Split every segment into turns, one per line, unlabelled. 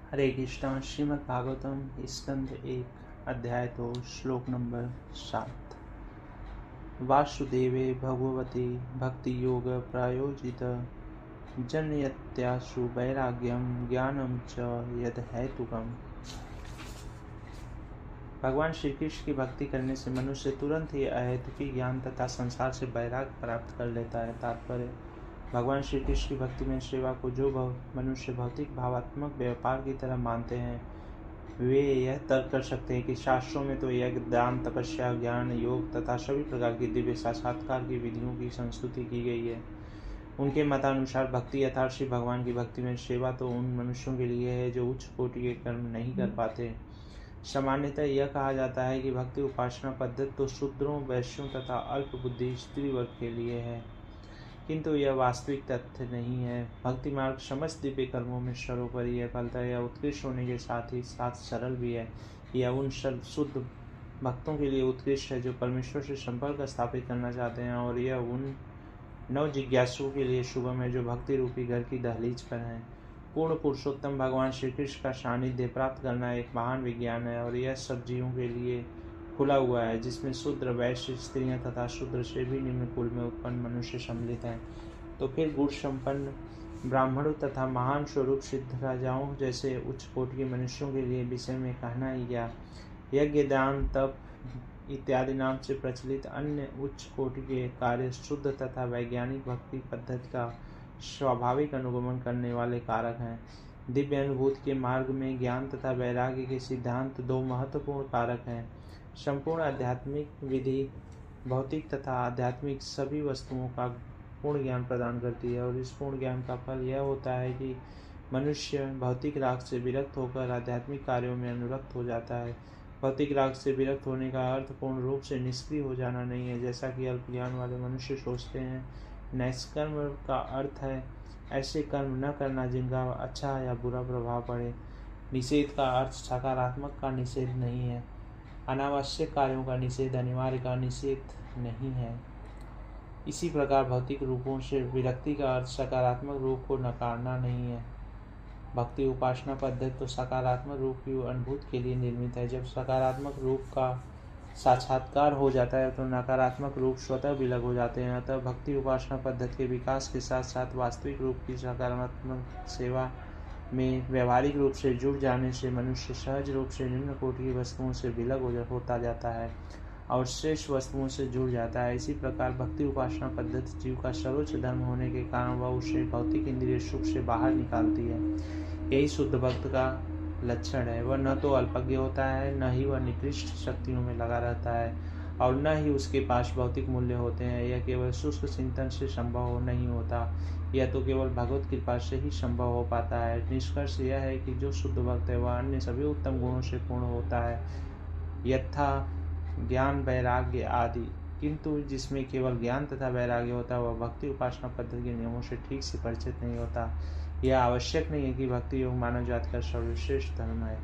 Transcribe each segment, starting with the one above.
हरे कृष्णा। श्रीमद् भागवतम स्कंद 1 अध्याय 2 श्लोक नंबर 7। वासुदेवे भगवती भक्ति योग प्रायोजित जनयत्याशु वैराग्यम ज्ञानम च यद हेतुकम। भगवान श्री कृष्ण की भक्ति करने से मनुष्य तुरंत ही अहेतुकी ज्ञान तथा संसार से वैराग्य प्राप्त कर लेता है। तात्पर्य: भगवान श्री कृष्ण की भक्ति में सेवा को जो मनुष्य भौतिक भावात्मक व्यापार की तरह मानते हैं, वे यह तर्क कर सकते हैं कि शास्त्रों में तो यज्ञ, दान, तपस्या, ज्ञान, योग तथा सभी प्रकार की दिव्य साक्षात्कार की विधियों की संस्तुति की गई है। उनके मतानुसार भक्ति अर्थात श्री भगवान की भक्ति में सेवा तो उन मनुष्यों के लिए है जो उच्च कोटि के कर्म नहीं कर पाते। सामान्यतः यह कहा जाता है कि भक्ति उपासना पद्धति तो शूद्रों, वैश्यों तथा अल्प बुद्धि स्त्री वर्ग के लिए है, किंतु यह वास्तविक तथ्य नहीं है। भक्ति मार्ग समस्त दिव्य कर्मों में सर्वोपरि है। फलतः यह उत्कृष्ट होने के साथ ही साथ सरल भी है। यह उन शुद्ध भक्तों के लिए उत्कृष्ट है जो परमेश्वर से संपर्क स्थापित करना चाहते हैं, और यह उन नव जिज्ञासुओं के लिए शुभम है जो भक्ति रूपी घर की दहलीज पर हैं। पूर्ण पुरुषोत्तम भगवान श्री कृष्ण का सानिध्य प्राप्त करना एक महान विज्ञान है, और यह सब जीवों के लिए खुला हुआ है, जिसमें शूद्र, वैश्य, स्त्रियां तथा शूद्र से भी निम्न कुल में उत्पन्न मनुष्य सम्मिलित हैं। तो फिर गुण संपन्न ब्राह्मणों तथा महान स्वरूप सिद्ध राजाओं जैसे उच्च कोटि के मनुष्यों के लिए विषय में कहना ही क्या। यज्ञ, दान, तप इत्यादि नाम से प्रचलित अन्य उच्च कोटि के कार्य शुद्ध तथा वैज्ञानिक भक्ति पद्धति का स्वाभाविक अनुगमन करने वाले कारक हैं। दिव्य अनुभूति के मार्ग में ज्ञान तथा वैराग्य के सिद्धांत दो महत्वपूर्ण कारक हैं। संपूर्ण आध्यात्मिक विधि भौतिक तथा आध्यात्मिक सभी वस्तुओं का पूर्ण ज्ञान प्रदान करती है, और इस पूर्ण ज्ञान का फल यह होता है कि मनुष्य भौतिक राग से विरक्त होकर आध्यात्मिक कार्यों में अनुरक्त हो जाता है। भौतिक राग से विरक्त होने का अर्थ पूर्ण रूप से निष्क्रिय हो जाना नहीं है, जैसा कि अल्प ज्ञान वाले मनुष्य सोचते हैं। नैष्कर्म का अर्थ है ऐसे कर्म न करना जिनका अच्छा या बुरा प्रभाव पड़े। निषेध का अर्थ सकारात्मक का निषेध नहीं है। अनावश्यक कार्यों का निषेध अनिवार्य का निषेध नहीं है। इसी प्रकार भौतिक रूपों से विरक्ति का अर्थ सकारात्मक रूप को नकारना नहीं है। भक्ति उपासना पद्धति तो सकारात्मक रूप की अनुभूति के लिए निर्मित है। जब सकारात्मक रूप का साक्षात्कार हो जाता है तो नकारात्मक रूप स्वतः विलग हो जाते हैं। अतः भक्ति उपासना पद्धति के विकास के साथ साथ वास्तविक रूप की सकारात्मक सेवा में व्यवहारिक रूप से जुड़ जाने से मनुष्य सहज रूप से निम्न कोटि की वस्तुओं से विलग होता जाता है और श्रेष्ठ वस्तुओं से जुड़ जाता है। इसी प्रकार भक्ति उपासना पद्धति जीव का सर्वोच्च धर्म होने के कारण वह उसे भौतिक इंद्रिय सुख से बाहर निकालती है। यही शुद्ध भक्त का लक्षण है। वह न तो अल्पज्ञ होता है, न ही वह निकृष्ट शक्तियों में लगा रहता है, और न ही उसके पास भौतिक मूल्य होते हैं। यह केवल शुष्क चिंतन से संभव नहीं होता, यह तो केवल भगवत कृपा से ही संभव हो पाता है। निष्कर्ष यह है कि जो शुद्ध भक्त है वह अन्य सभी उत्तम गुणों से पूर्ण होता है, यथा ज्ञान, वैराग्य आदि, किंतु जिसमें केवल ज्ञान तथा वैराग्य होता है वह भक्ति उपासना पद्धति के नियमों से ठीक से परिचित नहीं होता। यह आवश्यक नहीं है कि भक्ति योग मानव जाति का सर्वश्रेष्ठ धर्म है।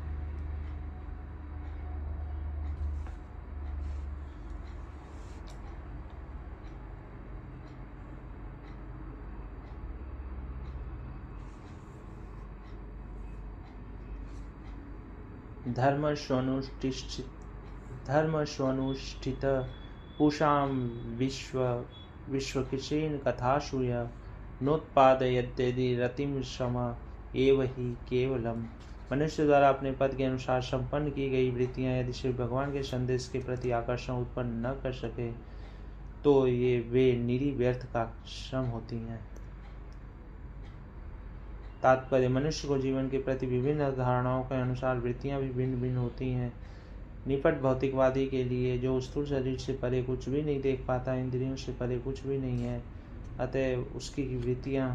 धर्म स्वनुष्ठित पूषां विश्वकिशेन कथासूय नोत्पादयत्यदि रतिम सम एव ही केवलम। मनुष्य द्वारा अपने पद के अनुसार संपन्न की गई वृत्तियां यदि श्री भगवान के संदेश के प्रति आकर्षण उत्पन्न न कर सके तो वे निरी व्यर्थ का श्रम होती हैं। तात्पर्य: मनुष्य को जीवन के प्रति विभिन्न धारणाओं के अनुसार वृत्तियां भी भिन्न भिन्न होती हैं। निपट भौतिकवादी के लिए जो स्थूल शरीर से परे कुछ भी नहीं देख पाता, इंद्रियों से परे कुछ भी नहीं है, अतः उसकी वृत्तियां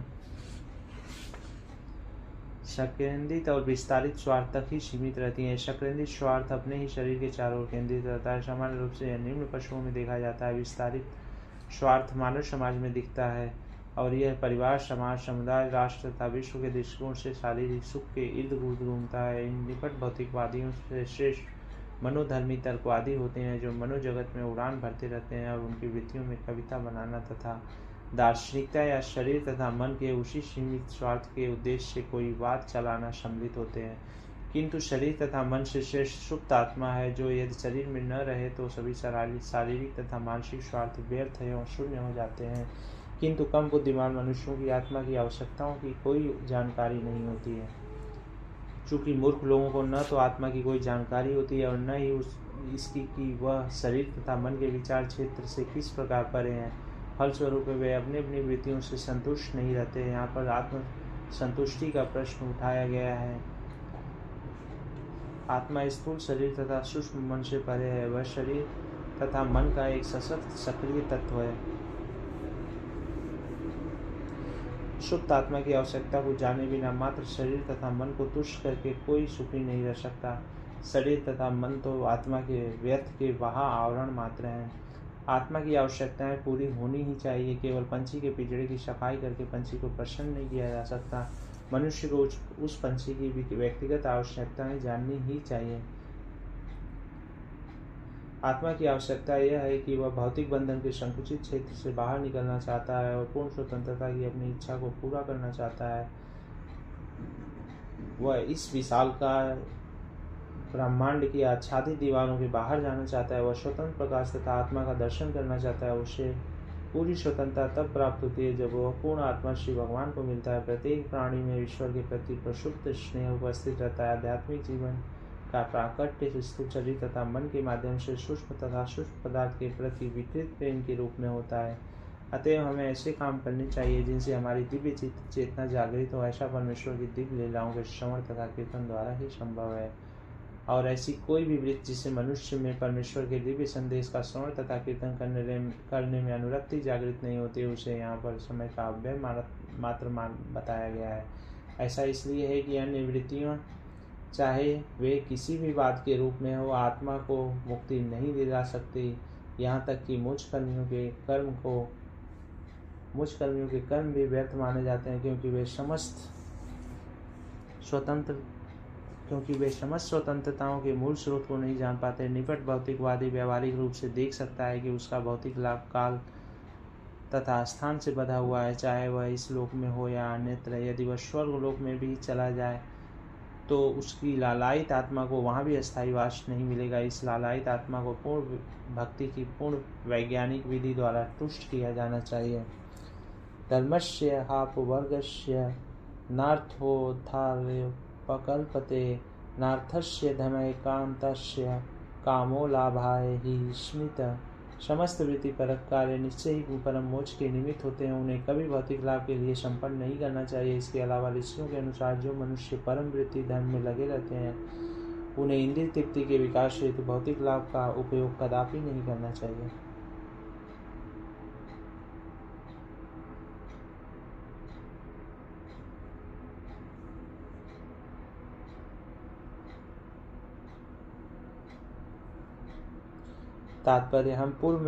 सकेंद्रित और विस्तारित स्वार्थ तक ही सीमित रहती हैं। सकेंद्रित स्वार्थ अपने ही शरीर के चारों ओर केंद्रित रहता है। सामान्य रूप से यह निम्न पशुओं में देखा जाता है। विस्तारित स्वार्थ मानव समाज में दिखता है, और यह परिवार, समाज, समुदाय, राष्ट्र तथा विश्व के दृष्टिकोण से शारीरिक सुख के इर्द गिर्द घूमता है। इन निपट भौतिकवादियों से श्रेष्ठ मनोधर्मी तर्कवादी होते हैं, जो मनोजगत में उड़ान भरते रहते हैं और उनकी वृत्तियों में कविता बनाना तथा दार्शनिकता या शरीर तथा मन के उसी सीमित स्वार्थ के उद्देश्य से कोई वाद चलाना सम्मिलित होते हैं, किंतु शरीर तथा मन से श्रेष्ठ सुप्त आत्मा है, जो यदि शरीर में न रहे तो सभी शारीरिक तथा मानसिक स्वार्थ व्यर्थ एवं शून्य हो जाते हैं। किंतु कम बुद्धिमान मनुष्यों की आत्मा की आवश्यकताओं की कोई जानकारी नहीं होती है। चूँकि मूर्ख लोगों को न तो आत्मा की कोई जानकारी होती है और न ही इसकी कि वह शरीर तथा मन के विचार क्षेत्र से किस प्रकार परे हैं। फलस्वरूप वे अपनी अपनी वृत्तियों से संतुष्ट नहीं रहते। यहाँ पर आत्म संतुष्टि का प्रश्न उठाया गया है। आत्मा स्थूल शरीर तथा सूक्ष्म मन से परे है। वह शरीर तथा मन का एक सशक्त सक्रिय तत्व है। शुद्ध आत्मा की आवश्यकता को जाने बिना मात्र शरीर तथा मन को तुष्ट करके कोई सुखी नहीं रह सकता। शरीर तथा मन तो आत्मा के व्यर्थ के वहाँ आवरण मात्र हैं। आत्मा की आवश्यकताएं पूरी होनी ही चाहिए। केवल पंछी के पिंजरे की सफाई करके पंछी को प्रसन्न नहीं किया जा सकता। मनुष्य को उस पंछी की व्यक्तिगत आवश्यकताएं जाननी ही चाहिए। आत्मा की आवश्यकता यह है कि वह भौतिक बंधन के संकुचित क्षेत्र से बाहर निकलना चाहता है और पूर्ण स्वतंत्रता की अपनी इच्छा को पूरा करना चाहता है। वह इस विशालकाय ब्रह्मांड की आच्छादित दीवारों के बाहर जाना चाहता है। वह स्वतंत्र प्रकाश तथा आत्मा का दर्शन करना चाहता है। उसे पूरी स्वतंत्रता तब प्राप्त होती है जब वह पूर्ण आत्मा श्री भगवान को मिलता है। प्रत्येक प्राणी में ईश्वर के प्रति प्रशुद्ध स्नेह उपस्थित रहता है। आध्यात्मिक जीवन का प्राकट्य स्थूल शरीर तथा मन के माध्यम से सूक्ष्म तथा सूक्ष्म पदार्थ के प्रति विकृत प्रेम के रूप में होता है। अतएव हमें ऐसे काम करने चाहिए जिनसे हमारी दिव्य चेतना जागृत हो। ऐसा परमेश्वर की दिव्य लीलाओं के श्रवण तथा कीर्तन द्वारा ही संभव है। और ऐसी कोई भी वृत्ति जिससे मनुष्य में परमेश्वर के दिव्य संदेश का श्रवण तथा कीर्तन करने में अनुरक्ति जागृत नहीं होती, उसे यहाँ पर समय का अव्यय मात्र बताया गया है। ऐसा इसलिए है कि अन्य वृत्तियाँ चाहे वे किसी भी बात के रूप में हो, आत्मा को मुक्ति नहीं दिला सकती। यहाँ तक कि मुझ कर्मियों के कर्म भी व्यर्थ माने जाते हैं, क्योंकि वे समस्त स्वतंत्रताओं के मूल स्रोत को नहीं जान पाते। निकट भौतिकवादी व्यावहारिक रूप से देख सकता है कि उसका भौतिक लाभ काल तथा स्थान से बंधा हुआ है, चाहे वह इस लोक में हो या अन्यत्र। यदि वह स्वर्ग लोक में भी चला जाए तो उसकी लालायित आत्मा को वहाँ भी अस्थायी वास नहीं मिलेगा। इस लालायित आत्मा को पूर्ण भक्ति की पूर्ण वैज्ञानिक विधि द्वारा तुष्ट किया जाना चाहिए। धर्मस्य हापवर्गस्य नार्थोत्थानोपकल्पते नार्थस्य धमैकान्तस्य कामो लाभाय ही स्मित। समस्त वृत्ति परक कार्य निश्चय ही परम मोक्ष के निमित्त होते हैं। उन्हें कभी भौतिक लाभ के लिए संपन्न नहीं करना चाहिए। इसके अलावा ऋषियों के अनुसार जो मनुष्य परम वृत्ति धर्म में लगे रहते हैं, उन्हें इंद्रिय तृप्ति के विकास हेतु भौतिक लाभ का उपयोग कदापि नहीं करना चाहिए। तात्पर्य हम पूर्व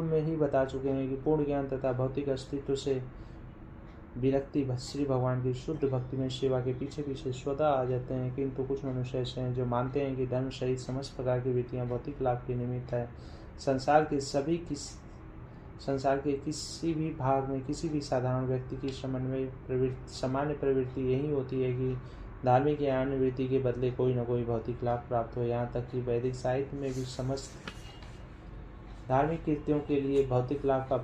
में ही बता चुके हैं कि पूर्ण ज्ञान तथा भौतिक अस्तित्व से विरक्ति श्री भगवान की शुद्ध भक्ति में सेवा के पीछे पीछे स्वतः आ जाते हैं। किंतु कुछ मनुष्य ऐसे हैं जो मानते हैं कि धर्म सहित समस्त प्रकार की वृत्तियां भौतिक लाभ के निमित्त है। संसार के किसी भी भाग में किसी भी साधारण व्यक्ति की सामान्य प्रवृत्ति यही होती है कि धार्मिक या अन्य वृत्ति के बदले कोई न कोई भौतिक लाभ प्राप्त हो। यहाँ तक कि वैदिक साहित्य में भी समस्त धार्मिक कृत्यों के लिए भौतिक लाभ का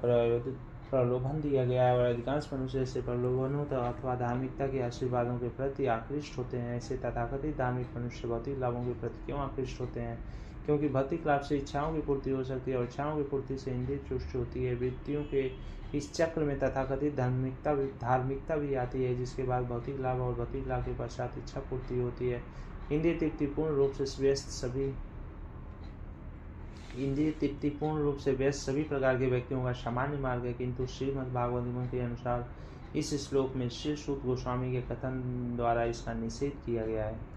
प्रलोभन दिया गया है और अधिकांश मनुष्य ऐसे प्रलोभनों अथवा धार्मिकता के आशीर्वादों के प्रति आकृष्ट होते हैं। ऐसे तथाकथित धार्मिक मनुष्य भौतिक लाभों के प्रति क्यों आकृष्ट होते हैं? क्योंकि भौतिक लाभ से इच्छाओं की पूर्ति हो सकती है और इच्छाओं की पूर्ति से इंद्रिय तुष्ट होती है। वृत्तियों के इस चक्र में तथाकथित धार्मिकता भी आती है, जिसके बाद भौतिक लाभ और भौतिक लाभ के पश्चात इच्छा पूर्ति होती है। इंद्रिय तृप्ति पूर्ण रूप से व्यस्त सभी प्रकार के व्यक्तियों का सामान्य मार्ग है, किंतु श्रीमद् भागवत के अनुसार इस श्लोक में श्री सूत गोस्वामी के कथन द्वारा इसका निषेध किया गया है।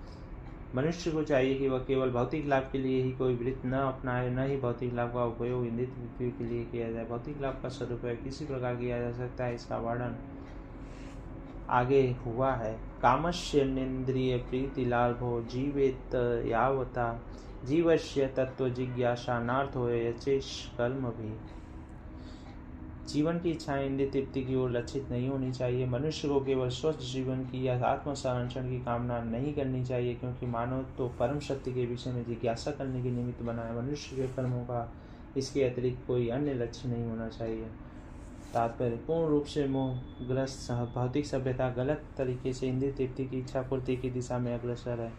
मनुष्य को चाहिए कि वह केवल भौतिक लाभ के लिए ही कोई वृत्ति न अपनाए, न ही भौतिक लाभ का उपयोग इंद्रिय तृप्ति के लिए किया जाए। भौतिक लाभ का सदुपयोग किसी प्रकार किया जा सकता है, इसका वर्णन आगे हुआ है। कामस्य नेन्द्रिय प्रीति लाभो जीवेत यावता जीवस्य तत्व जिज्ञासा नार्थो यचेष कर्म भी। जीवन की इच्छाएं इंद्रिय तृप्ति की ओर लक्षित नहीं होनी चाहिए। मनुष्य को केवल स्वस्थ जीवन की या आत्म संरक्षण की कामना नहीं करनी चाहिए, क्योंकि मानव तो परम सत्य के विषय में जिज्ञासा करने के निमित्त बना है। मनुष्य के कर्मों का इसके अतिरिक्त कोई अन्य लक्ष्य नहीं होना चाहिए। तात्पर्य: पूर्ण रूप से मोहग्रस्त भौतिक सभ्यता गलत तरीके से इंद्रिय तृप्ति की इच्छा पूर्ति की दिशा में अग्रसर है।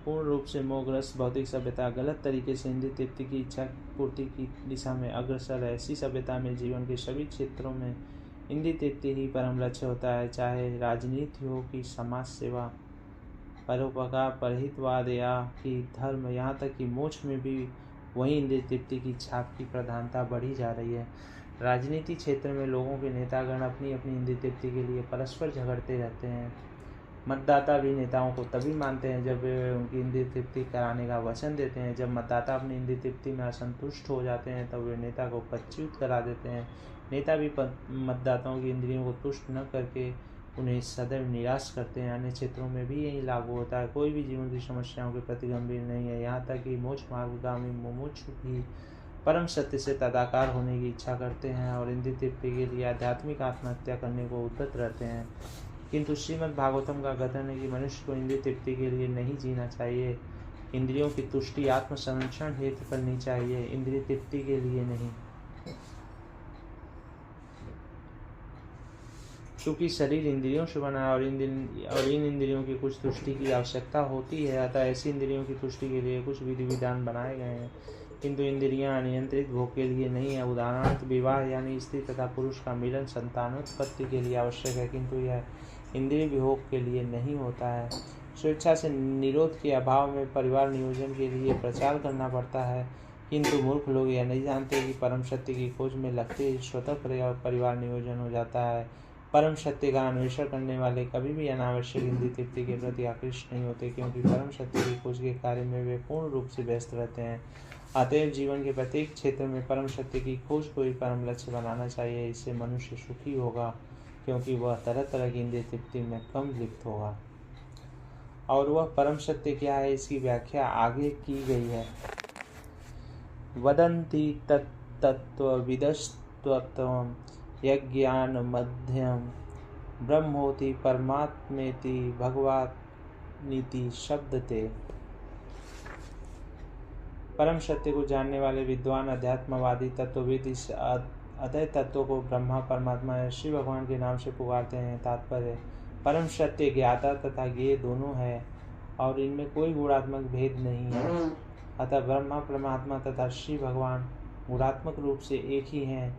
पूर्ण रूप से मोहग्रस्त भौतिक सभ्यता गलत तरीके से इंद्रिय तृप्ति की इच्छा पूर्ति की दिशा में अग्रसर है। ऐसी सभ्यता में जीवन के सभी क्षेत्रों में इंद्रिय तृप्ति ही परम लक्ष्य होता है, चाहे राजनीति हो कि समाज सेवा, परोपकार, परहितवाद या कि धर्म, यहाँ तक कि मोक्ष में भी वही इंद्रिय तृप्ति की इच्छा की प्रधानता बढ़ी जा रही है। राजनीति क्षेत्र में लोगों के नेतागण अपनी अपनी इंद्रिय तृप्ति के लिए परस्पर झगड़ते रहते हैं। मतदाता भी नेताओं को तभी मानते हैं जब वे उनकी इंद्रिय तृप्ति कराने का वचन देते हैं। जब मतदाता अपनी इंद्रिय तृप्ति में असंतुष्ट हो जाते हैं तब वे नेता को पदच्युत करा देते हैं। नेता भी मतदाताओं की इंद्रियों को तुष्ट न करके उन्हें सदैव निराश करते हैं। अन्य क्षेत्रों में भी यही लागू होता है। कोई भी जीवन की समस्याओं के प्रति गंभीर नहीं है, यहाँ तक कि मोक्ष मार्गगामी मुमुक्षु भी परम सत्य से तदाकार होने की इच्छा करते हैं और इंद्रिय तृप्ति के लिए आध्यात्मिक आत्महत्या करने को उद्यत रहते हैं। किंतु श्रीमद् भागवतम का कथन है कि मनुष्य को इंद्रिय तृप्ति के लिए नहीं जीना चाहिए। इंद्रियों की तुष्टि आत्म संरक्षण हेतु करनी चाहिए, इंद्रिय तृप्ति के लिए नहीं। क्योंकि शरीर इंद्रियों से बना है और इन इंद्रियों की कुछ तुष्टि की आवश्यकता होती है, अतः ऐसी इंद्रियों की तुष्टि के लिए कुछ विधि विधान बनाए गए हैं, किंतु इंद्रियां नियंत्रित भोग के लिए नहीं है। उदाहरणार्थ विवाह यानी स्त्री तथा पुरुष का मिलन संतानोत्पत्ति के लिए आवश्यक है, किंतु यह इंद्रिय विभोग के लिए नहीं होता है। स्वेच्छा से निरोध के अभाव में परिवार नियोजन के लिए प्रचार करना पड़ता है, किंतु मूर्ख लोग यह नहीं जानते कि परम सत्य की खोज में लगते ही स्वतः परिवार नियोजन हो जाता है। परम सत्य का अन्वेषण करने वाले कभी भी अनावश्यक इंद्रिय तृप्ति के प्रति आकृष्ट नहीं होते, क्योंकि परम सत्य की खोज के कार्य में वे पूर्ण रूप से व्यस्त रहते हैं। अतएव जीवन के प्रत्येक क्षेत्र में परम सत्य की खोज को ही परम लक्ष्य बनाना चाहिए। इससे मनुष्य सुखी होगा, क्योंकि वह तरह तरह की इंद्रिय तृप्ति में कम लिप्त होगा। और वह परम सत्य क्या है, इसकी व्याख्या आगे की गई है। वदन्ति तत्त्वविदस्तत्त्वं यज्ञान मध्यम ब्रह्मोति परमात्मेति भगवानीति शब्दते। परम सत्य को जानने वाले विद्वान अध्यात्मवादी तत्वविद इस अतः तत्व को ब्रह्मा, परमात्मा या श्री भगवान के नाम से पुकारते हैं। तात्पर्य: परम सत्य ज्ञाता तथा ज्ञेय दोनों है और इनमें कोई गुणात्मक भेद नहीं है। अतः ब्रह्मा, परमात्मा तथा श्री भगवान गुणात्मक रूप से एक ही हैं।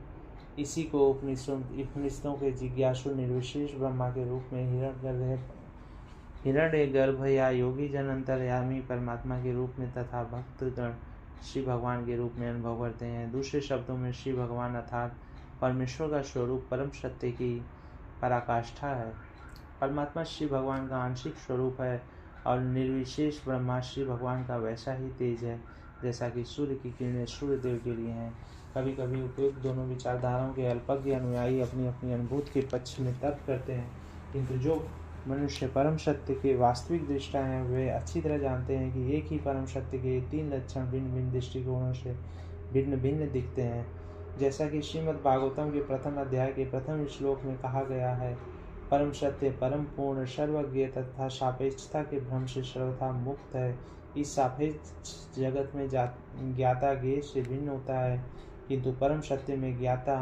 इसी को उपनिषदों के जिज्ञासु निर्विशेष ब्रह्मा के रूप में हिरण्यगर्भ या योगी जन अंतर्यामी परमात्मा के रूप में तथा भक्तगण श्री भगवान के रूप में अनुभव करते हैं। दूसरे शब्दों में श्री भगवान अर्थात परमेश्वर का स्वरूप परम सत्य की पराकाष्ठा है। परमात्मा श्री भगवान का आंशिक स्वरूप है और निर्विशेष ब्रह्मा श्री भगवान का वैसा ही तेज है जैसा कि सूर्य की किरणें सूर्य देव के लिए हैं। कभी कभी उपयुक्त दोनों विचारधाराओं के अल्पज्ञ अनुयायी अपनी अपनी अनुभूति के पक्ष में तर्क करते हैं, किंतु जो मनुष्य परम सत्य के वास्तविक दृष्टा हैं वे अच्छी तरह जानते हैं कि एक ही परम सत्य के तीन लक्षण भिन्न भिन्न दृष्टिकोणों से भिन्न भिन्न दिखते हैं। जैसा कि श्रीमद् भागवतम के प्रथम अध्याय के प्रथम श्लोक में कहा गया है, परम सत्य परम पूर्ण सर्वज्ञ तथा सापेक्षता के भ्रम से सर्वथा मुक्त है। इस सापेक्ष जगत में ज्ञाता ज्ञेय से भिन्न होता है, किंतु परम सत्य में ज्ञाता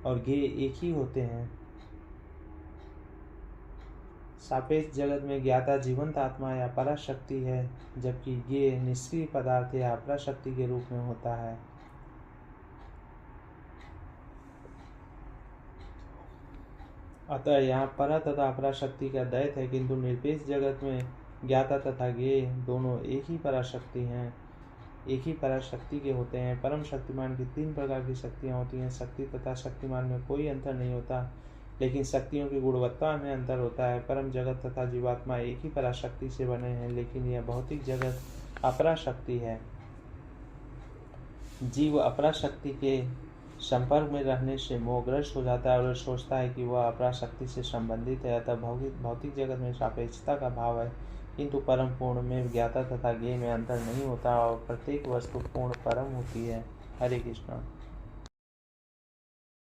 और ज्ञेय एक ही होते हैं। सापेक्ष जगत में ज्ञाता जीवंत आत्मा या पराशक्ति है, जबकि ज्ञेय निष्क्रिय पदार्थ या अपराशक्ति के रूप में होता है। अतः यहाँ परा तथा अपराशक्ति का द्वैत है, किंतु निरपेक्ष जगत में ज्ञाता तथा ज्ञेय दोनों एक ही पराशक्ति हैं, एक ही पराशक्ति के होते हैं। परम शक्तिमान की तीन प्रकार की शक्तियाँ होती हैं। शक्ति तथा शक्तिमान में कोई अंतर नहीं होता, लेकिन शक्तियों की गुणवत्ता में अंतर होता है। परम जगत तथा जीवात्मा एक ही पराशक्ति से बने हैं, लेकिन यह भौतिक जगत अपराशक्ति है। जीव अपराशक्ति के संपर्क में रहने से मोहग्रस्त हो जाता है और सोचता है कि वह अपराशक्ति से संबंधित है। अतः भौतिक जगत में सापेक्षता का भाव है, किंतु परम पूर्ण में ज्ञाता तथा ज्ञेय में अंतर नहीं होता और प्रत्येक वस्तु पूर्ण परम होती है। हरे कृष्ण।